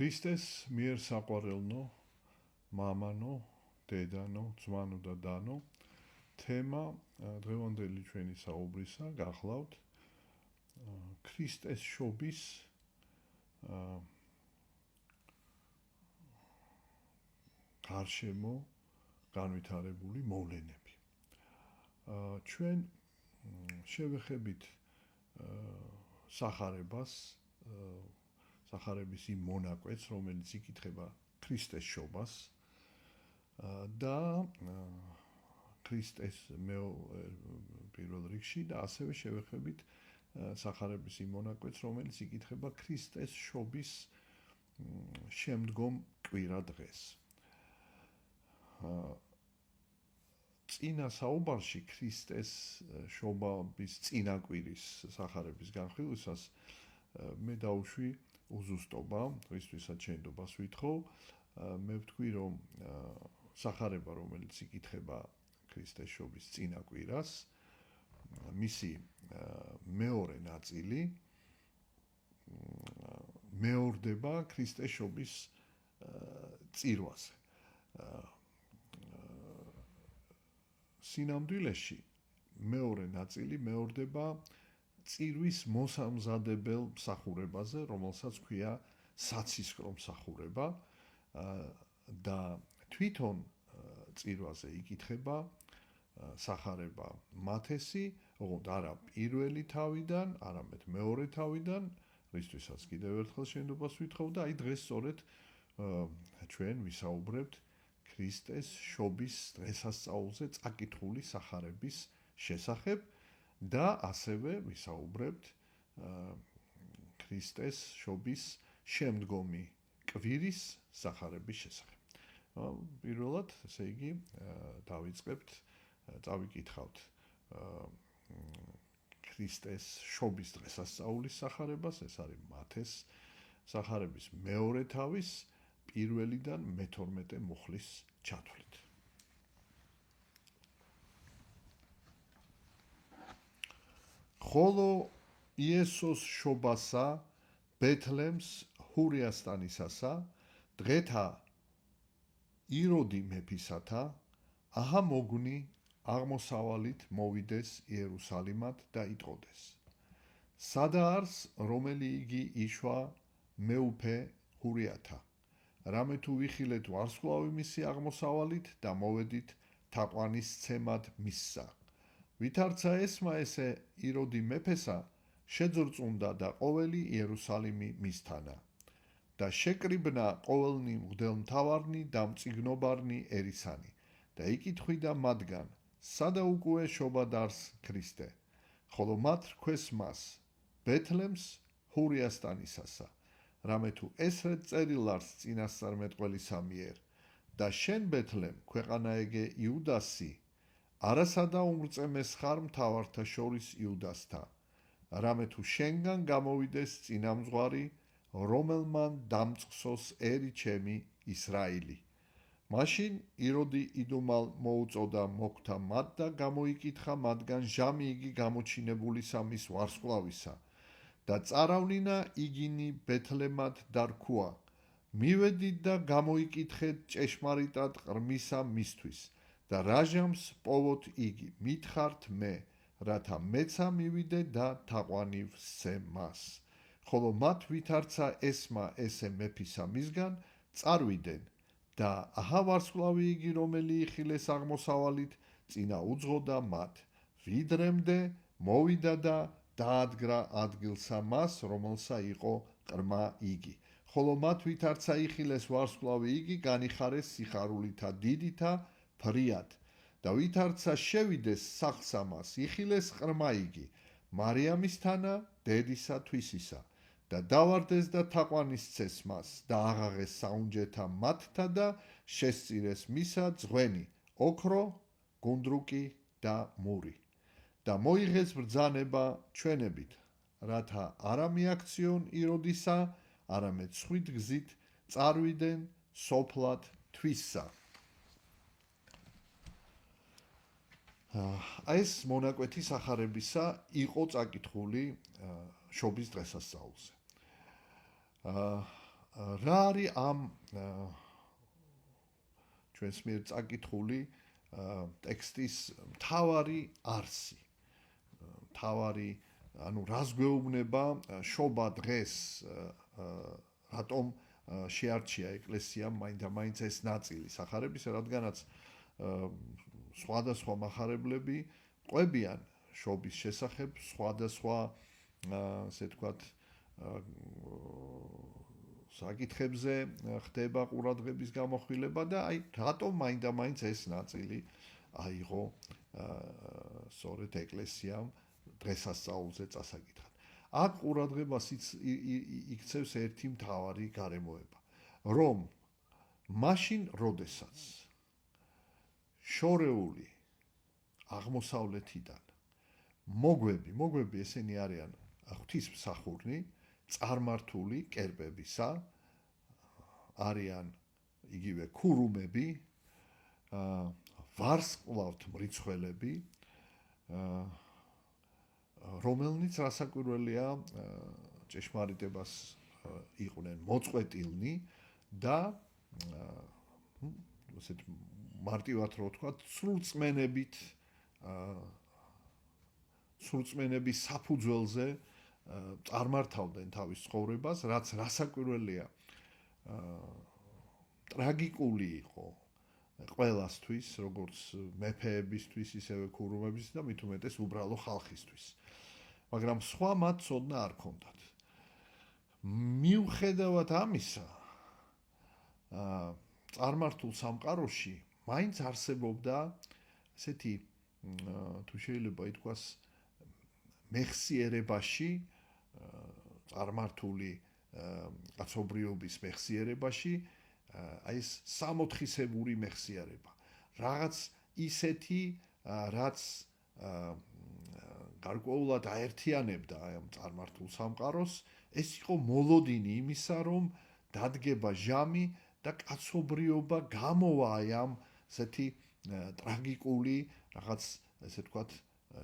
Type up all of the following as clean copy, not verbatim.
ქრისტეს მიერ საყვარელნო, მამანო, დედანო, ძმანო და დანო, თემა დღევანდელი ჩვენი საუბრისა გახლავთ ქრისტეს შობის გარშემო განვითარებული მოვლენები. ჩვენ შევეხებით სახარებას, სახარების იმ მონაკვეთს, რომელიც იკითხება ქრისტეს შობას და ქრისტეს პირველ რიგში და ასევე შევეხებით სახარების იმ მონაკვეთს, რომელიც იკითხება ქრისტეს შობის შემდგომ კვირა დღეს. წინა საუბარში ქრისტეს შობის წინა კვირის სახარების განხილვისას მე დავუშვი უზუსტობა, ისთვისაც შენდობას ვითხოვ, მე ვთქვი, რომ სახარება, რომელიც იკითხება ქრისტეს შობის წინა კვირას, მისი მეორე ნაწილი მეორდება ქრისტეს შობის წირვაზე. სინამდვილეში მეორე ნაწილი მეორდება წირვის მოსამზადებელ მსახურებაზე, რომელსაც ქვია საცისკრო მსახურება და თვითონ წირვაზე იკითხება სახარება მათესი, ოღონდ არა პირველი თავიდან, არამედ მეორე თავიდან, რისთვისაც კიდევ ერთხელ შენდობას ვითხოვ და აი დღეს სწორედ ჩვენ ვისაუბრებთ ქრისტეს შობის დღესასწაულზე წაკითხული სახარების შესახებ და ასევე ვისაუბრებთ ქრისტეს შობის შემდგომი კვირის სახარების შესახებ. პირველად, ესე იგი, დავიწყებთ, წავიკითხავთ ქრისტეს შობის დღესასწაულის სახარებას, ეს არის მათეს სახარების მეორე თავის პირველიდან მე-12 მუხლის ჩათვლით. ხოლო იესოს შობასა ბეთლემს ჰურიასტანისასა დღეთა იროდი მეფისათა აჰა მოგვნი აღმოსავალით მოვიდეს იერუსალიმად და იტყოდეს. სადა არს რომელი იგი იშვა მეუფე ჰურიათა. რამე თუ ვიხილეთ ვარსკვლავი მისი აღმოსავალით და მოვედით თაყვანის ცემად მისსა. ვითარცა ესმა ესე იროდი მეფესა შეძრწუნდა და ყოველი იერუსალიმი მისთანა. და შეკრიბნა ყოველნი მღვდელმთავარნი და მწიგნობარნი ერისანი და იკითხვიდა მათგან, სადა უკუე შობა დარს ქრისტე, ხოლო მათ რქვეს მას ბეთლემს ჰურიასტანისასა, რამე თუ ესრეთ წერილ არს წინასწარმეტყველისა მიერ და შენ ბეთლემ ქვეყანაეგე იუდასი, არასადა უმრწემეს ხარ მთავართა შორის იუდასთა, რამე თუ შენგან გამოვიდეს წინამძღვარი, რომელმან დამწყსოს ერი ჩემი ისრაილი. მაშინ იროდი იდუმალ მოუწოდა მოკვთა მათ და გამოიკითხა მათგან ჟამი იგი გამოჩინებულისა მის ვარსკვლავისა და წარავნინა იგინი ბეთლემად და რქუა, მივედით და გამოიკითხეთ ჭეშმარიტად ყრმისა მისთვის და რა ჟამს პოვოთ იგი, მითხართ მე, რათა მეცა მივიდე და თაყვანი ვსცე მას. ხოლო მათ ვითარცა ესმა ესე მეფისა მისგან წარვიდნენ და აჰა ვარსკვლავი იგი რომელი იხილეს აღმოსავალით წინა უძღოდა მათ, ვიდრემდე მოვიდა და დაადგრა ადგილსა მას, რომელსა იყო ყრმა იგი. ხოლო მათ ვითარცა იხილეს ვარსკვლავი იგი განიხარეს სიხარულითა დიდითა ფრიად და ვითარცა შევიდეს სახლსა მას, იხილეს ყრმა იგი მარიამისთანა დედისა თვისისა და დავარდეს და თაყვანისცეს მას და აღაღეს საუნჯეთა მათთა და შესწირეს მისა ძღვენი, ოქრო, გუნდრუკი და მური და მოიღეს ბრძანება ჩვენებით, რათა არა მიაქციონ იროდისა, არამედ სხვით გზით წარვიდნენ სოფლად თვისსა. ეს მონაკვეთი სახარებისა იყო წაკითხული შობის დღესასწაულზე. რა არის ამ ჩვენს მიერ წაკითხული ტექსტის მთავარი არსი, მთავარი, ანუ რას გვეუბნება შობა დღეს, რატომ შეარჩია ეკლესიამ მაინდა-მაინც ეს ნაწილი სახარების, რადგანაც სხვადასხვა מחარებლები ყვებიან შობის შესახებ, სხვადასხვა ასე ვთქვათ საკითხებზე ხდება ყურადღების გამოხილება და აი რატომ მაინდა-მაინც ეს ნაწილი აიღო სწორედ ეკლესიამ დღესასწაულზე წასაკითხად. აქ ყურადღებას იქცევს ერთი მთავარი გარემოება, რომ მაშინ, როდესაც შორეული აღმოსავლეთიდან მოგვები ესენი არიან ღვთისმსახურნი, წარმართული კერპებისა, არიან იგივე ქურუმები, ვარსკვლავთ მრიცხველები, რომელნიც რასაკვირველია ჭეშმარიტებას იყვნენ მოწყვეტილნი და ასეთ მარტივად რო ვთქვათ, სრულწმენების საფუძველზე წარმართავდნენ თავის ცხოვრებას, რაც რასაკვირველია ტრაგიკული იყო ყველასთვის, როგორც მეფეებისთვის, ისევე ქურუმებისთვის და მით უმეტეს უბრალო ხალხისთვის. მაგრამ სხვა მათ ცოდნა არ ჰქონდათ. მიუხედავად ამისა, წარმართულ სამყაროში მაინც არსებობდა ესეთი, თუ შეიძლება ითქვას, მეხსიერებაში, წარმართული კაცობრიობის მეხსიერებაში, აი ეს სამოთხისებური მეხსიერება. რაღაც ისეთი, რაც გარკვეულად აერთიანებდა ამ წარმართულ სამყაროს, ეს იყო მოლოდინი იმისა, რომ დადგება ჟამი და კაცობრიობა გამოვა აი ამ ესეთი ტრაგიკული რაღაც, ესე ვთქვათ,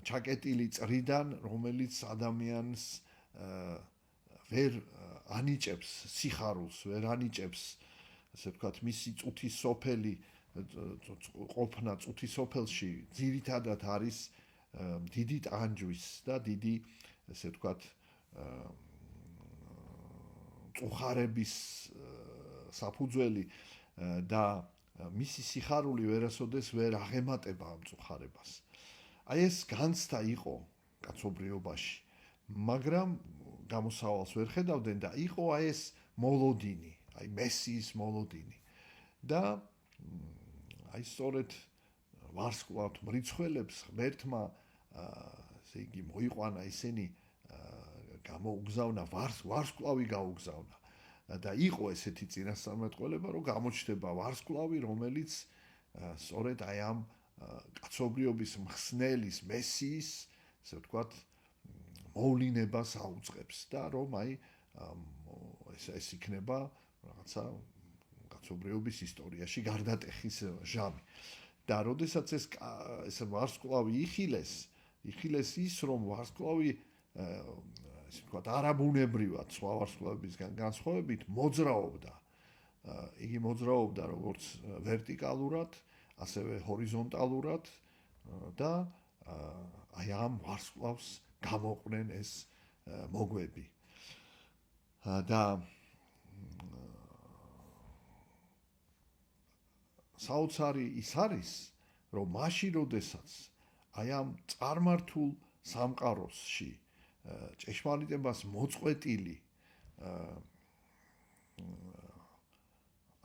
ჩაკეტილი წრიდან, რომელიც ადამიანს ვერ ანიჭებს სიხარულს, ვერ ანიჭებს, ასე ვთქვათ, მისი წუთის სოფელი ყოფნა წუთის სოფელში ძირითადად არის დიდი ტანჯვის და დიდი, ესე ვთქვათ, წუხარების საფუძველი და მისი სიხარული ვერასოდეს ვერ აღემატება ამ წუხარებას. აი ეს განცდა იყო კაცობრიობაში, მაგრამ გამოსავალს ვერ ხედავდნენ და იყო აი ეს მოლოდინი, აი მესიის მოლოდინი. და აი სწორედ ვარსკვლავთ მრიცხველებს ღმერთმა ესე იგი მოიყვანა ისინი გამოუგზავნა ვარსკვლავი გაუგზავნა და იყო ესეთი წინასწარმეტყველება, რომ გამოჩნდება ვარსკვლავი, რომელიც სწორედ აი ამ კაცობრიობის მხსნელის მესიის, ესე ვთქვათ, მოვლინებას აუწყებს და რომ აი ეს იქნება რაღაცა კაცობრიობის ისტორიაში გარდატეხის ჟამი. და როდესაც ეს ვარსკვლავი იხილეს ის, რომ ვარსკვლავი ესე ვთქვათ, არაბუნებრივად სხვა ვარსკვლავებისგან განსხვავებით მოძრაობდა. იგი მოძრაობდა როგორც ვერტიკალურად, ასევე ჰორიზონტალურად და აი ამ ვარსკვლავს გამოყვნენ ეს მოგვები. და საოცარი ის არის, რომ მაშინ, როდესაც აი ამ წარმართულ სამყაროსში ჭეშმარიტებას მოწყვეტილი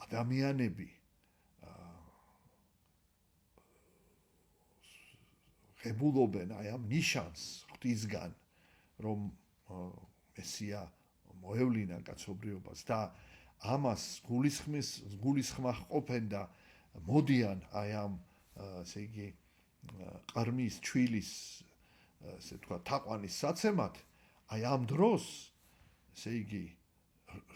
ადამიანები ღებულობენ აი ამ ნიშანს ღვთისგან, რომ მესია მოევლინა კაცობრიობას და ამას გულისხმა ჰყოფენ და მოდიან აი ამ ესე იგი ყრმის ჩვილის ესე ვთქვათ თაყვანის საცემად, აი ამ დროს ესე იგი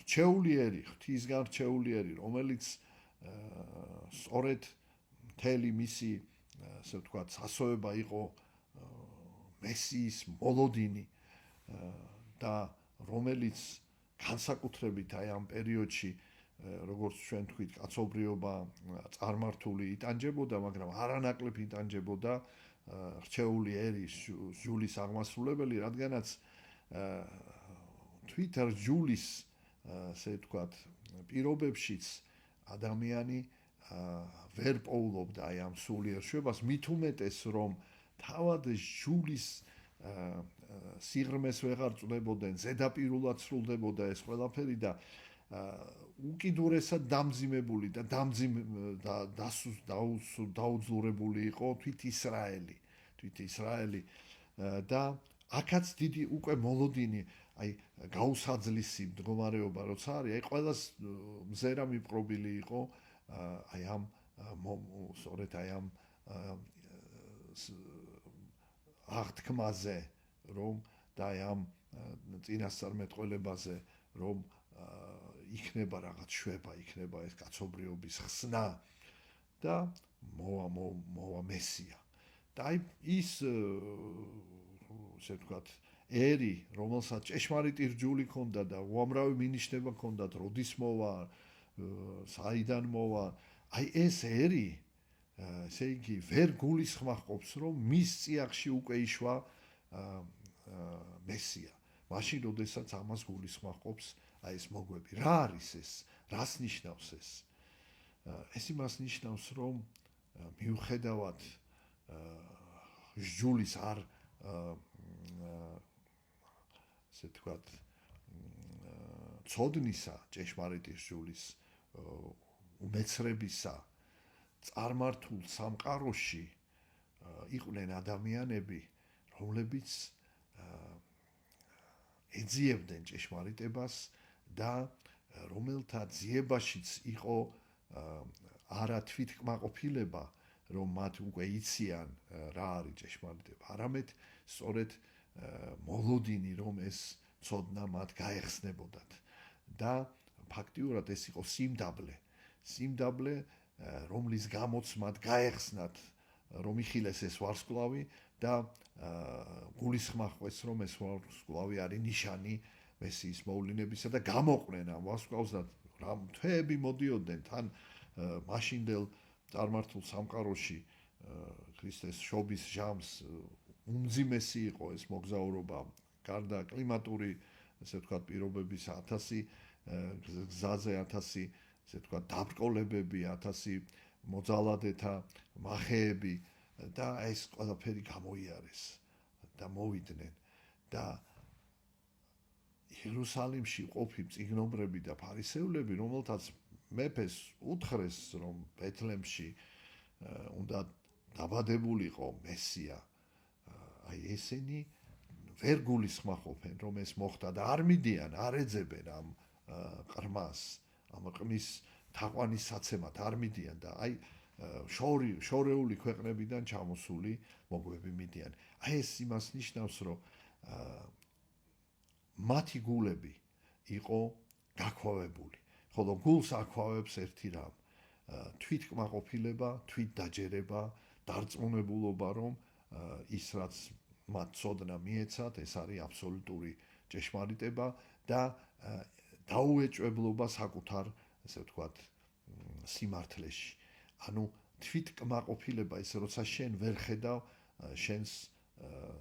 რჩეულიერი, ღვთისგან რჩეულიერი, რომელიც სწორედ მთელი მისი ასე ვთქვათ სასოება იყო მესიის მოლოდინი და რომელიც განსაკუთრებით აი ამ პერიოდში როგორც ჩვენ თქვით, კაცობრიობა წარმართული იტანჯებოდა, მაგრამ არანაკლებ იტანჯებოდა რჩეული ერის ჟულის აღმასრულებელი, რადგანაც თვითონ ჟულის ასე ვთქვათ, პირობებშიც ადამიანი ვერ პოულობდა აი ამ სულიერ შვებას, მით უმეტეს რომ თავად ჟულის სიღრმეს ვეღარ წვდებოდნენ, ზედაპირულად სრულდებოდა ეს ყველაფერი და უკიდურესად დამძიმებული და დაუძლურებული იყო თვით ისრაელი და აქაც დიდი უკვე მოლოდინი აი გაუსაძლისი მდგომარეობა როცა არის, აი ყველას მზერა მიპყრობილი იყო აი ამ სწორედ აი ამ აღთქმაზე რომ და აი ამ წინასწარმეტყველებაზე რომ იქნება რაღაც შვება, იქნება ეს კაცობრიობის ხსნა და მოვა მესია. და აი ის ესე ვთქვათ, ერი, რომელსაც ჭეშმარიტი რჯული ჰქონდა და უამრავი მინიშნება ჰქონდათ, როდის მოვა, საიდან მოვა, აი ეს ერი, ესე იგი, ვერ გულისხმობს, რომ მის წიაღში უკვე იშვა მესია. მაშინ, როდესაც ამას გულისხმობს აი ეს მოგვები. რა არის ეს? რას ნიშნავს ეს? ეს იმას ნიშნავს, რომ მიუხედავად ჟულის არ ასე ვთქვათ, ცოდნისა, ჭეშმარიტი ჟულის უმეცრებისა, წარმართულ სამყაროში იყვნენ ადამიანები, რომლებიც ეძიებდნენ ჭეშმარიტებას და რომელთა ძიებაშიც იყო არა თვითკმაყოფილება, რომ მათ უკვე იციან რა არის ჭეშმარიტება, არამედ სწორედ მოლოდინი, რომ ეს ცოდნა მათ გაეხსნებოდათ და ფაქტიურად ეს იყო სიმდაბლე, რომლის გამოც მათ გაეხსნათ, რომ იხილეს ეს ვარსკვლავი და გულისხმახვეს, რომ ეს ვარსკვლავი არის ნიშანი მესიის მოვლენებისა და გამოყვნენ ამ ვარსკვლავს და რამ თვეები მოდიოდნენ თან მაშინდელ წარმართულ სამყაროში ქრისტეს შობის ჟამს უმძიმესი იყო ეს მოგზაურობა, გარდა კლიმატური, ესე ვთქვათ, პირობების 1000 გზაზე 1000 ესე ვთქვათ, დაბრკოლებები, 1000 მოძალადეთა მახეები და ეს ყველაფერი გამოიარეს და მოვიდნენ და იერუსალიმში ყოფი მწიგნობრები და ფარისევლები, რომელთაც მეფეს უთხრეს, რომ ბეთლემში უნდა დაბადებულიყო მესია, აი ესენი ვერ გულისხმობენ, რომ ეს მოხდა და არ მიდიან, არ ეძებენ ამ ყრმას, ამ ყმის თაყვანის საცემად არ მიდიან და აი შორეული ქვეყნებიდან ჩამოსული მოგვები მიდიან. აი ეს იმას ნიშნავს, რომ მათი გულები იყო გაქვავებული. ხოლო გულს აქვავებს ერთი რამ, თვითკმაყოფილება, თვითდაჯერება, დარწმუნებულობა, რომ ის რაც მათ ცოდნა მიეცათ, ეს არის აბსოლუტური ჭეშმარიტება და დაუეჭვებლობა საკუთარ, ესე ვთქვათ, სიმართლეში. ანუ თვითკმაყოფილება ის როცა შენ ვერ ხედავ შენს,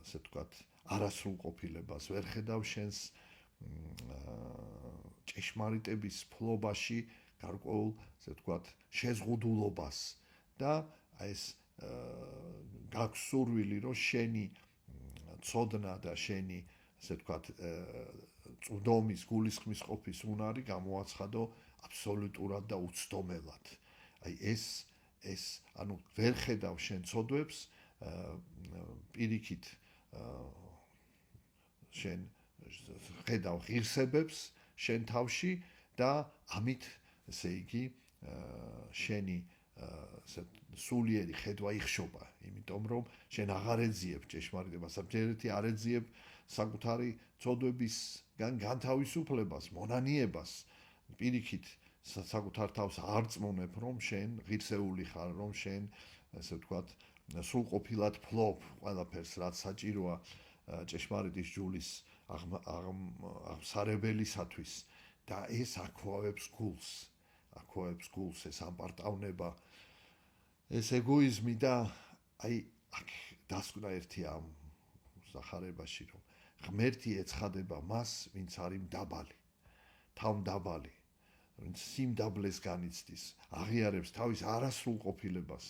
ესე ვთქვათ, არასრულყოფილებას, ვერ ხედავ შენს ჭეშმარიტების ფლობაში გარკვეულ, ესე ვთქვათ, შეზღუდულობას და აი ეს გაქვს სურვილი, რომ შენი ცოდნა და შენი, ასე ვთქვათ, წვდომის, გულისხმის ყოფის უნარი გამოაცხადო აბსოლუტურად და უცდომელად. აი ეს ანუ ვერ ხედავ შენ ცოდვებს, პირიქით შენ ხედავ ღირსებებს შენ თავში და ამით, ესე იგი, შენი სულიერი ხედვა იხშობა, იმიტომ რომ შენ აღარ ეძიებ ჭეშმარიტებას, ერთ არ ეძიებ საკუთარი ცოდვებისგან განთავისუფლებას, მონანიებას, პირიქით საკუთარ თავს არ წმუნებ, რომ შენ ღირსეული ხარ, რომ შენ, ესე ვთქვათ, სრულყოფილად ფლობ ყველაფერს, რაც საჭიროა ჭეშმარიტის ჟულის აღმსარებელისათვის და ეს აქვავებს გულს ეს ამპარტავნება ეს ეგოიზმი და აი აქ დასკვნა ერთი ამ სახარებაში რომ ღმერთი ეცხადება მას ვინც არის მდაბალი თავმდაბალი ვინც სიმდაბლეს განიცდის აღიარებს თავის არასრულყოფილებას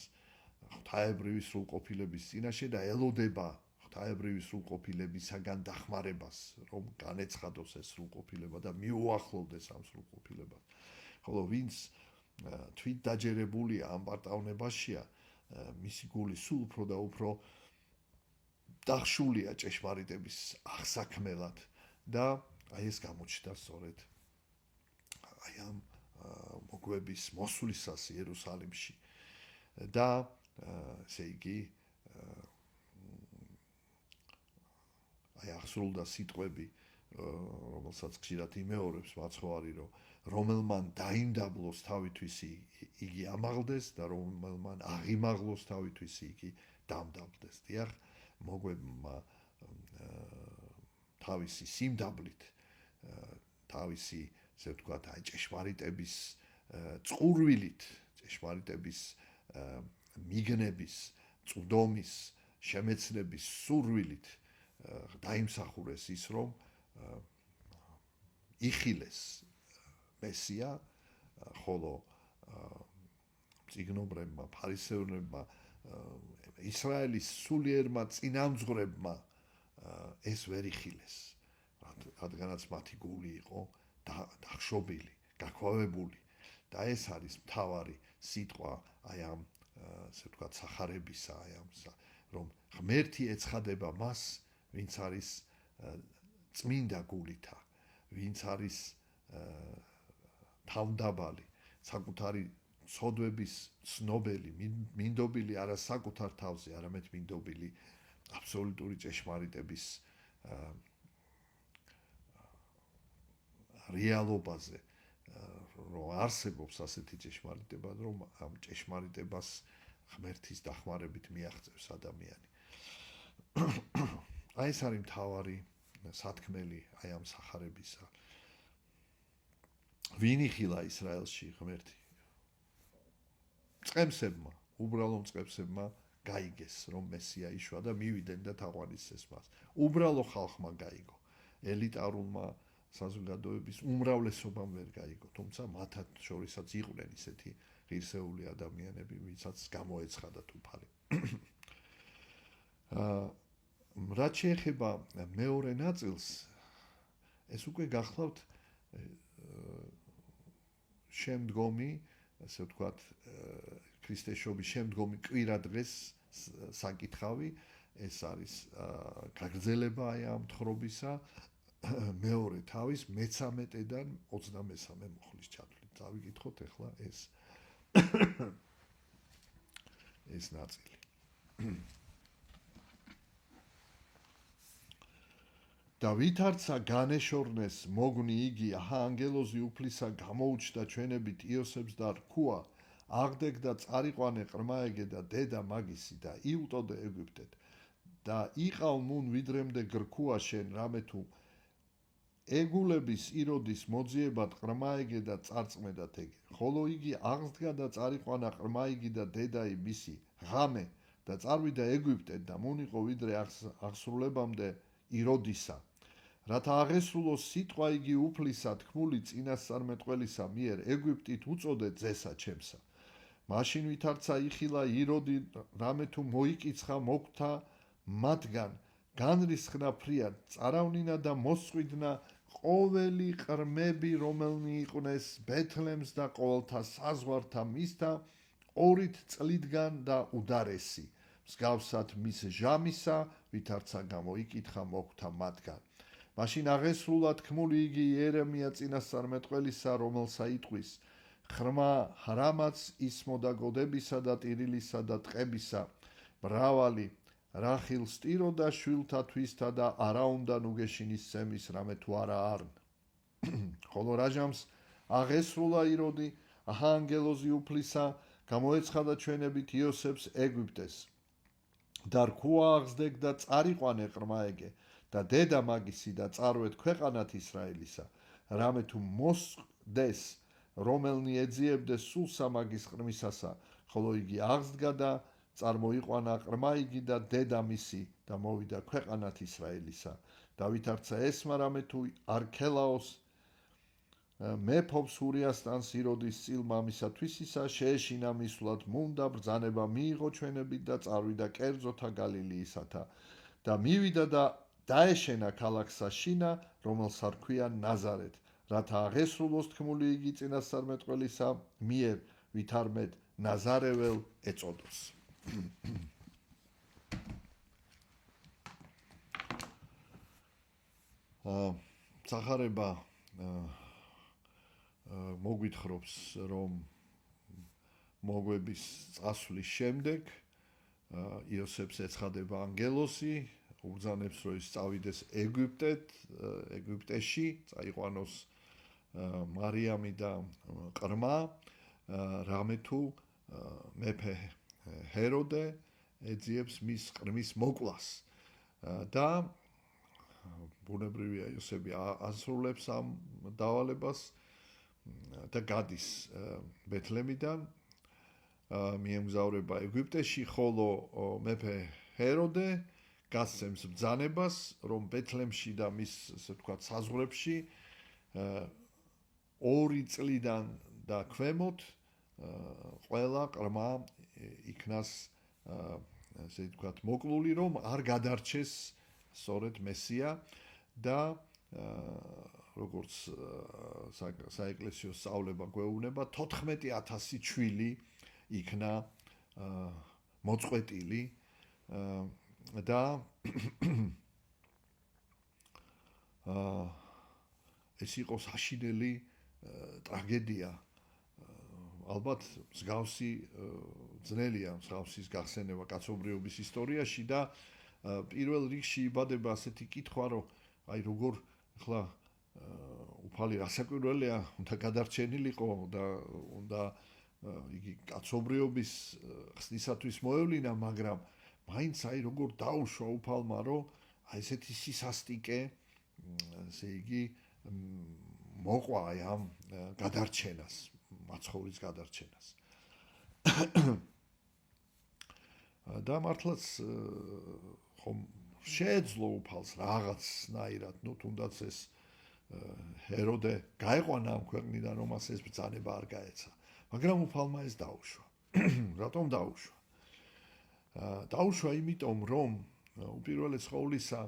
ღვთაებრივი სრულყოფილების წინაშე და ელოდება ღვთაებრივი სრულყოფილებისაგან დახმარებას რომ განეცხადოს ეს სრულყოფილება და მიუახლოვდეს ამ სრულყოფილებას ხოლო ვინც თვით დაჯერებულია ამ პარტავნებაშია მისი გული სულ უფრო და უფრო დახშულია ჭეშმარიტების აღსაქმელად და აი ეს გამოჩნდა სწორედ აი ამ მოგვების მოსვლისას იერუსალიმში და ესე იგი აი აღსრულდა სიტყვები რომელსაც ხშირად იმეორებს მაცხოვარი რომ რომელმან დაიმდაბლოს თავისთვის იგი ამაღლდეს და რომელმან აღიმაღლოს თავისთვის იგი დამდაბლდეს დიახ მოგვებმა თავისი სიმდაბლით თავისი ესე ვთქვათ აი ჭეშმარიტების წყურვილით ჭეშმარიტების მიგნების წვდომის შემეცნების სურვილით დაიმსახურეს ის რომ იხილეს მესია ხოლო წიგნობრებმა ფარისევნებმა ისრაელის სულიერმა წინამძღვრებმა ეს ვერ იხილეს რადგანაც მათი გული იყო დახშობილი გაქვავებული და ეს არის მთავარი სიტყვა აი ამ ასე ვთქვათ სახარებისა აი ამ რომ ღმერთი ეცხადება მას ვინც არის წმინდა გულითა ვინც არის თავმდაბალი საკუთარი ცოდვების ცნობელი მინდობილი არა საკუთარ თავზე არამედ მინდობილი აბსოლუტური ჭეშმარიტების რეალობაზე რომ არსებობს ასეთი ჭეშმარიტება რომ ამ ჭეშმარიტებას ღმერთის დახმარებით მიაღწევს ადამიანი აი ეს არის მთავარი სათქმელი აი ამ სახარებისა ვინ იხილა ისრაელში ღმერთი წყემსებმა უბრალო წყემსებმა გაიგეს რომ მესია იშვა და მივიდნენ და თაყვანისცეს მას უბრალო ხალხმა გაიგო ელიტარულმა საზოგადოების უმრავლესობამ ვერ გაიგო თუმცა მათაც შორისაც იყვნენ ისეთი ღირსეული ადამიანები ვინცაც გამოეცხადა უფალი რაც შეეხება მეორე ნაწილს ეს უკვე გახლავთ შემდგომი ასე ვთქვათ ქრისტეშობის შემდგომი კვირა დღეს საკითხავი ეს არის გაგრძელება აი ამ თხრობისა მეორე თავის მე-13-დან 23 მოხლის ჩათვლით დავიკითხოთ ახლა ეს ნაწილი და ვითარცა განეშორნეს მოგნი იგი ანგელოზი უფლისა გამოუჩნდა ჩვენებით იოსებს და რქუა აღდეგდა წარიყვანე ყრმაეგე და დედა მაგისი და იუტოდე ეგვიპტეთ და იყავ ნუნ ვიდრემდე გრქუა შენ რამე თუ ეგულების იროდის მოძიებად ყრმაეგე და წარწმედათ ეგე ხოლო იგი აღსდგა და წარიყვანა ყრმაიგი და დედაი მისი ღამე და წარვიდა ეგვიპტეთ და მონიყო ვიდრე აღსრულებამდე იროდისა რათა აღესრულოს სიტყვა იგი უფლისა თქმული წინასწარმეტყველისა მიერ ეგვიპტით უწოდე ძესა ჩემსა მაშინ ვითარცა იხილა იროდი რამე თუ მოიკიცხა მოგთა მათგან განრისხნა ფრიად წარავნინა და მოსყვიდნა ყოველი ყრმები რომელნი იყვნენ ბეთლემს და ყოველთა საზღვართა მისთა 2 წლიდან და უდარესი მსგავსად მის ჟამისა ვითარცა გამოიკითხა მოგთა მათგან მაშინ აღესრულა თქმული იგი იერემია წინასწარმეტყველისა რომელსა იტყვის ხრმა ჰრამაც ისმოდა გოდებისა და ტირილისა და ტყებისა მრავალი რახილს ტირო და შვილთა თვისთა და არა უნდა ნუგეშინის სემის რამე თუ არა არნ ხოლო რაჟამს აღესრულა იროდი ანგელოზი უფლისა გამოეცხადა ჩვენებით იოსებს ეგვიპტეს და რქუა აღსდეგდა წარიყვანე ყრმაეგე და დედა მაგისი და წარვეთ ქვეყანათ ისრაელისა, რამე თუ მოსდეს, რომელნი ეძიებდეს სულ სამაგის ყრმისასა, ხოლო იგი აღსდგა და წარმოიყვანა ყრმა იგი და დედა მისი და მოვიდა ქვეყანათ ისრაელისა. დავით არცა ესმა რამე თუ არქელაოს მეფობს ურიასტანს იროდის წილ მამისათვისისა, შეეშინა მისვლად მუნდა ბრძანება მიიღო ჩვენებით და წარვიდა კერძოთა გალილეისათა და მივიდა და დაეშენა ქალაქ საშინა, რომელს არქვია ნაზარეთ, რათა აღესრულოს თქმული იგი წინასწარმეტყველისა მიერ, ვითარმედ ნაზარეվել ეწოდოს. სახარება მოგვითხრობს, რომ მოგვების წასვლის შემდეგ იოსებს ეცხადება ანგელოსი, უბრძანებს, რომ ის წავიდეს ეგვიპტეში, წაიყვანოს მარიამი და ყრმა, რამე თუ მეფე ჰეროდე ეძიებს მის ყრმის მოკვლას და ბუნებრივია იოსები ასრულებს ამ დავალებას და გადის ბეთლემიდან, მიემგზავრება ეგვიპტეში, ხოლო მეფე ჰეროდე გასცემს ბრძანებას, რომ ბეთლემში და მის, ასე ვთქვათ, საზღვრებში 2 წლიდან და ქვემოთ ყველა ყრმა იქნას, ასე ვთქვათ, მოკლული, რომ არ გადარჩეს სწორედ მესია და როგორც საეკლესიო სწავლება გვეუბნება, 14,000 ჩვილი იქნა მოწყვეტილი და ეს იყო საშინელი ტრაგედია. ალბათ მსგავსი ძნელია მსგავსის გახსენება კაცობრიობის ისტორიაში და პირველ რიგში იბადება ასეთი კითხვა, რომ აი როგორ ახლა უფალი რასაკვირველია, უნდა გადარჩენილიყო და უნდა იგი კაცობრიობის ხსნისათვის მოევლინა, მაგრამ მაინც აი როგორ დაუშვა უფალმა, რომ აი ესეთი სისასტიკე, ესე იგი მოყვა აი ამ გადარჩენას, მაცხოვრის გადარჩენას. და მართლაც ხომ შეეძლო უფალს რაღაცნაირად, თუნდაც ეს ჰეროდე გაეყვანა ამ ქვეყნიდან, რომელსაც ეს ბრძანება არ გაეცა, მაგრამ უფალმა ეს დაუშვა. რატომ დაუშვა? დაუშვა იმიტომ, რომ უპირველეს ყოვლისა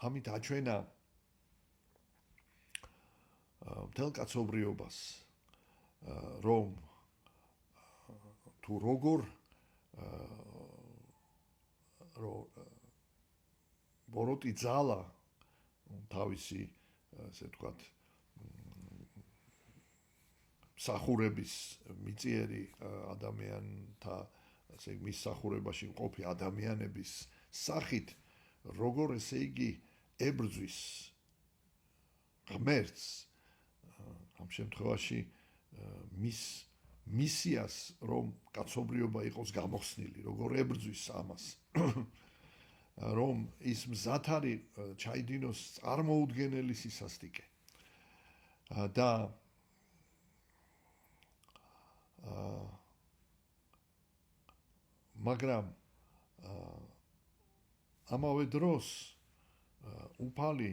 ამით აჩვენა მთელ კაცობრიობას, რომ თუ როგორ ბოროტი ძალა თავისი, ასე ვთქვათ, მსახურების მიწიერი ადამიანთა, ასე მის მსახურებაში მყოფი ადამიანების სახით, როგორ ესე იგი ებრძვის ღმერთს, ამ შემთხვევაში მის მისიას, რომ კაცობრიობა იყოს გამოხსნილი, როგორ ებრძვის ამას, რომ ის მზად არის ჩაიდინოს წარმოუდგენელი სისასტიკე და მაგრამ ამავე დროს უფალი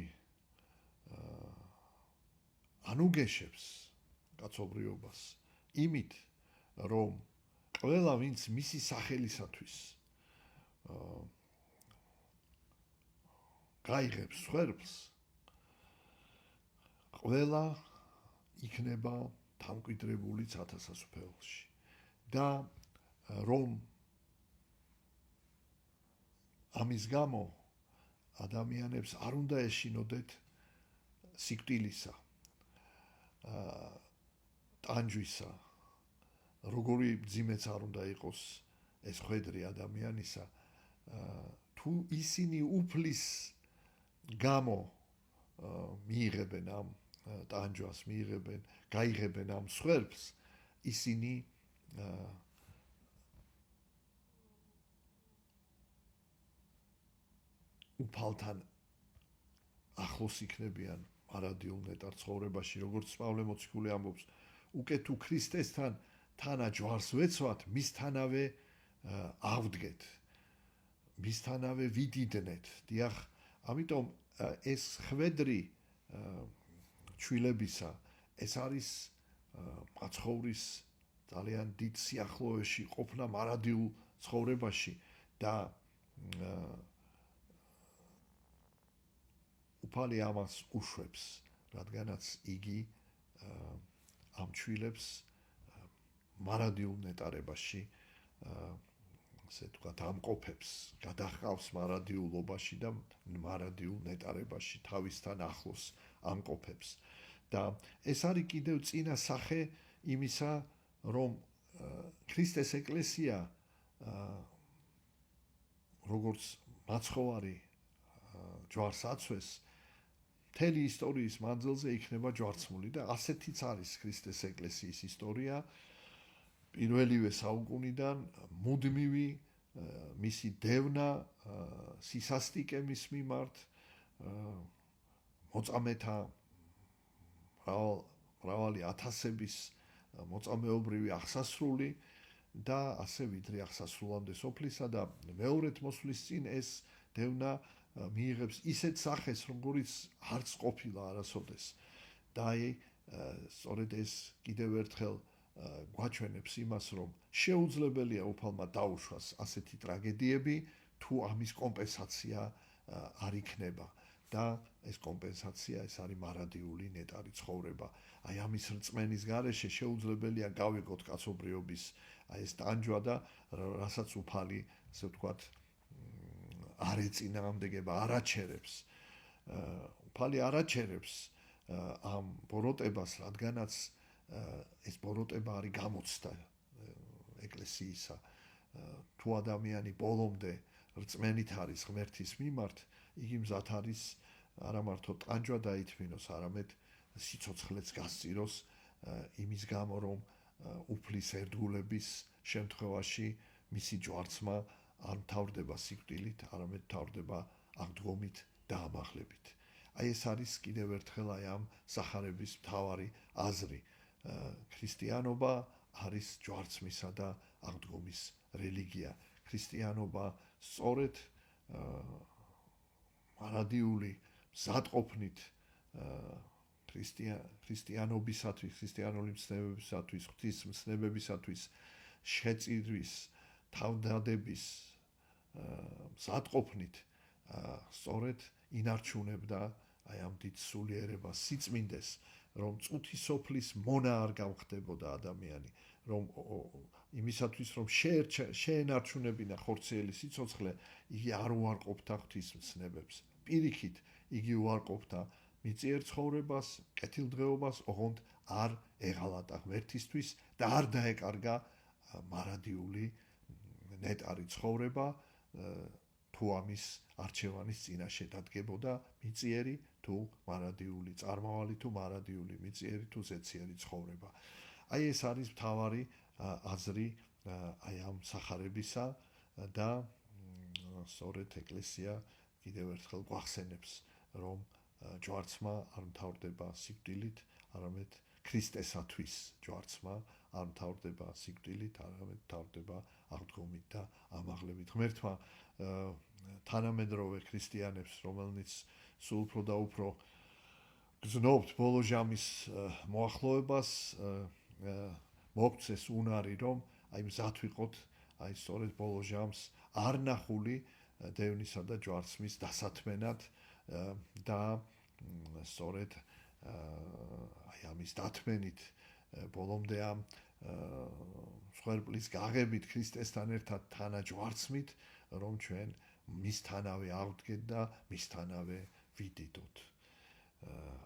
ანუგეშებს კაცობრიობას იმით, რომ ყველა ვინც მისი სახელისათვის გაიღებს ხერხს, ყველა იქნება დამკვიდრებული ცათასასუფეველში და რომ ამის გამო ადამიანებს არ უნდა ეშინოდეთ სიკვდილისა, ტანჯვისა, როგორი ძიმეც არ უნდა იყოს ეს ხვედრი ადამიანისა, თუ ისინი უფლის გამო მიიღებენ ამ ტანჯვას, გაიღებენ ამ სხვერპს, ისინი უფალთან ახლოს იქნებიან მარადიულ ნეტარ ცხოვრებაში, როგორც პავლე მოციქული ამბობს, უკვე თუ ქრისტესთან თანა ჯვარს ვეცვათ, მისთანავე ავდგეთ, მისთანავე ვიდიდნეთ. დიახ, ამიტომ ეს ხვედრი ჩვილებისა, ეს არის მაცხოვრის ძალიან დიდ სიახლოვეში ყოფნა მარადიულ ცხოვრებაში და უფალი ამას უშვებს, რადგანაც იგი ამ ჩვილებს მარადიულ ნეტარებაში ასე ვთქვათ ამყოფებს, გადაჰყავს მარადიულობაში და მარადიულ ნეტარებაში თავისთან ახლოს ამყოფებს. და ეს არის კიდევ წინა სახე იმისა, რომ ქრისტეს ეკლესია როგორც მაცხოვარი ჯვარს აწვეს, მთელი ისტორიის მანძილზე იქნება ჯვარცმული და ასეთიც არის ქრისტეს ეკლესიის ისტორია. პირველივე საუკუნიდან მუდმივი მისი დევნა, სისასტიკე მის მიმართ, მოწამეთა მრავალი ათასების მოწამეობრივი აღსასრული და ასე ვიდრე აღსასრულამდე სოფლისა და მეორედ მოსვლის წინ ეს დევნა მიიღებს ისეთ სახეს, როგორიც არც ყოფილა არასოდეს. და აი, სწორედ ეს კიდევ ერთხელ გვაჩვენებს იმას, რომ შეუძლებელია უფალმა დაუშვას ასეთი ტრაგედიები, თუ ამის კომპენსაცია არ იქნება. და ეს კომპენსაცია, ეს არის მარადიული ნეტარი ცხოვრება. აი ამის რწმენის გარეშე შეუძლებელია გავიგოთ კაცობრიობის აი ეს ტანჯვა და რასაც უფალი, ასე ვთქვათ, არ ეწინააღმდეგება, არ აჩერებს. უფალი არ აჩერებს ამ ბოროტებას, რადგანაც ეს ბოროტება არის გამოცდა ეკლესიისა. თუ ადამიანი ბოლომდე რწმენით არის ღმერთის მიმართ, იგი მზად არის არა მარტო ტანჯვა დაითმინოს, არამედ სიცოცხლეც გასწიროს იმის გამო, რომ უფლის ერთგულების შემთხვევაში მისი ჯვარცმა არ მთავრდება სიკვდილით, არამედ მთავრდება აღდგომით და ამაღლებით. აი ეს არის კიდევ ერთხელ აი ამ სახარების მთავარი აზრი. ქრისტიანობა არის ჯვარცმისა და აღდგომის რელიგია. ქრისტიანობა სწორედ მარადიული მზადყოფნით ქრისტიანობისათვის, ქრისტიანული მცნებებისათვის, ღვთის მცნებებისათვის შეწირვის, თავდადების მზადყოფნით სწორედ ინარჩუნებდა აი ამ დიდ სულიერებას, სიწმინდეს, რომ წუთი სოფლის მონა არ გამხდებოდა ადამიანი, რომ იმისათვის, რომ შეენარჩუნებინა ხორციელი სიცოცხლე, იგი არ უარყოფდა ღვთის მცნებებს. პირიქით, იგი უარყოფდა მიწიერ ცხოვრებას, კეთილდღეობას, ოღონდ არ ეღალატა ღმერთისთვის და არ დაეკარგა მარადიული ნეტარი ცხოვრება, თუ ამის არჩევანის წინაშე დადგებოდა მიწიერი თუ მარადიული წარმავალი თუ მარადიული მიწიერი თუ ზეციერი ცხოვრება. აი ეს არის მთავარი აზრი აი ამ სახარებისა და სწორედ ეკლესია კიდევ ერთხელ გვახსენებს, რომ ჯვარცმა არ მთავრდება სიკვდილით, არამედ ქრისტესათვის ჯვარცმა არ მთავრდება სიკვდილით, არამედ მთავრდება აღდგომით და ამაღლებით. ღმერთმა თანამედროვე ქრისტიანებს, რომელნიც სულ უფრო და უფრო გრძნობთ ბოლო ჟამის მოახლოებას, მოგცეს უნარი, რომ აი მზად ვიყოთ, აი სწორედ ბოლო ჟამს არნახული დევნისა და ჯვარცმის დასათმენად და სწორედ აი ამის დათმენით ბოლომდე ამ მსხვერპლის გაღებით ქრისტესთან ერთად თანაჯვარცმით, რომ ჩვენ მისთანავე ავდგეთ და მისთანავე ვიდიდოთ.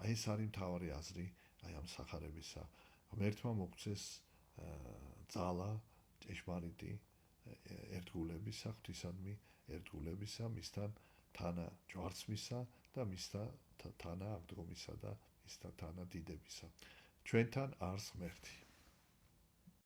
აი ეს არის მთავარი აზრი აი ამ სახარებისა. ღმერთმა მოგცეს ძალა ჭეშმარიტი ერთგულებისა, ღვთისადმი ერთგულებისა, მისთან თანა ჯვარცმისა და მისთან თანა აღდგომისა და მისთან თანა დიდებისა. ჩვენთან არს ღმერთი.